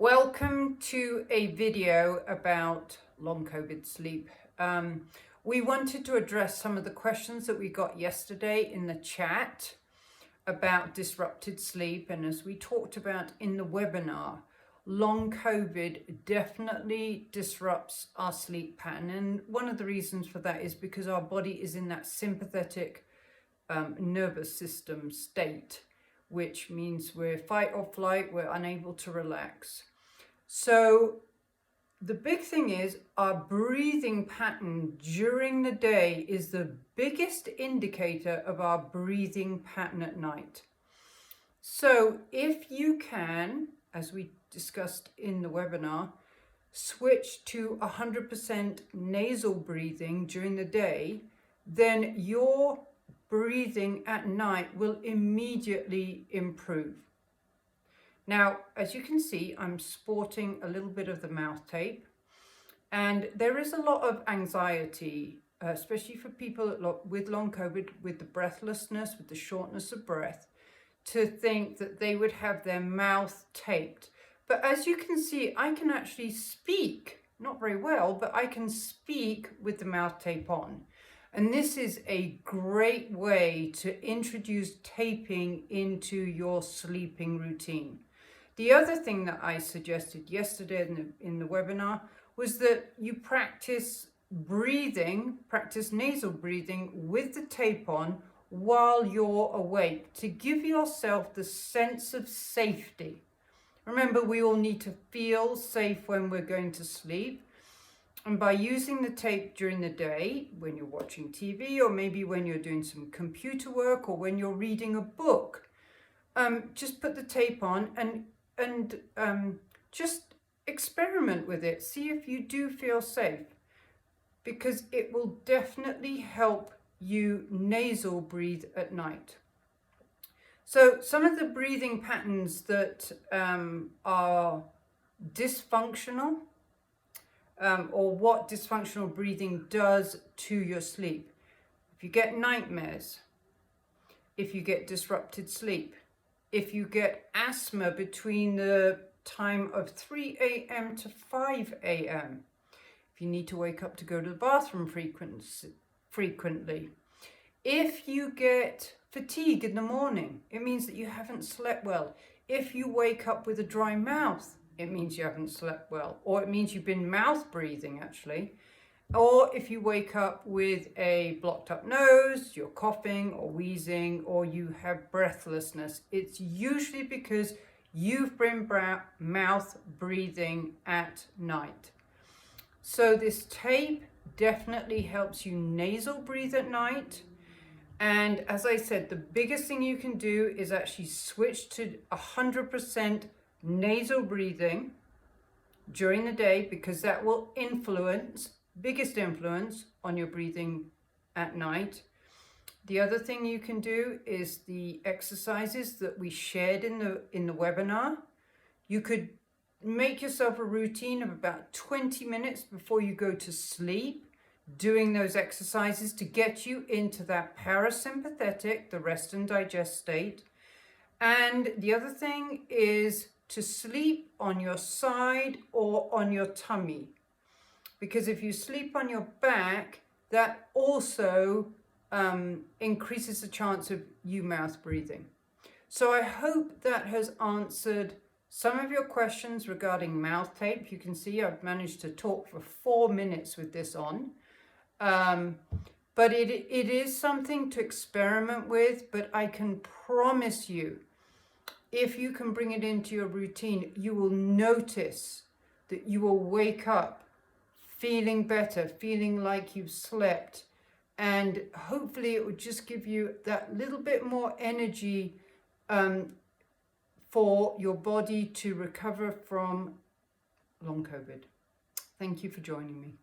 Welcome to a video about long COVID sleep. We wanted to address some of the questions that we got yesterday in the chat about disrupted sleep, and as we talked about in the webinar, long COVID definitely disrupts our sleep pattern, and one of the reasons for that is because our body is in that sympathetic nervous system state, which means we're fight or flight, we're unable to relax. So the big thing is our breathing pattern during the day is the biggest indicator of our breathing pattern at night. So if you can, as we discussed in the webinar, switch to 100% nasal breathing during the day, then your breathing at night will immediately improve. Now, as you can see, I'm sporting a little bit of the mouth tape, and there is a lot of anxiety, especially for people with long COVID, with the breathlessness, with the shortness of breath, to think that they would have their mouth taped. But as you can see, I can actually speak, not very well, but I can speak with the mouth tape on. And this is a great way to introduce taping into your sleeping routine. The other thing that I suggested yesterday in the webinar was that you practice nasal breathing with the tape on while you're awake to give yourself the sense of safety. Remember, we all need to feel safe when we're going to sleep. And by using the tape during the day, when you're watching TV, or maybe when you're doing some computer work, or when you're reading a book, just put the tape on and just experiment with it. See if you do feel safe, because it will definitely help you nasal breathe at night. So some of the breathing patterns that are dysfunctional, or what dysfunctional breathing does to your sleep. If you get nightmares, if you get disrupted sleep, if you get asthma between the time of 3 a.m. to 5 a.m., if you need to wake up to go to the bathroom frequently, if you get fatigue in the morning, it means that you haven't slept well. If you wake up with a dry mouth, it means you haven't slept well, or it means you've been mouth breathing actually. Or if you wake up with a blocked up nose, you're coughing or wheezing, or you have breathlessness, it's usually because you've been mouth breathing at night. So this tape definitely helps you nasal breathe at night. And as I said, the biggest thing you can do is actually switch to 100% nasal breathing during the day, because that will biggest influence on your breathing at night. The other thing you can do is the exercises that we shared in the webinar. You could make yourself a routine of about 20 minutes before you go to sleep, doing those exercises to get you into that parasympathetic, the rest and digest state. And the other thing is to sleep on your side or on your tummy, because if you sleep on your back, that also increases the chance of you mouth breathing. So I hope that has answered some of your questions regarding mouth tape. You can see I've managed to talk for 4 minutes with this on. But it is something to experiment with, but I can promise you, if you can bring it into your routine, you will notice that you will wake up feeling better, feeling like you've slept, and hopefully it will just give you that little bit more energy for your body to recover from long COVID. Thank you for joining me.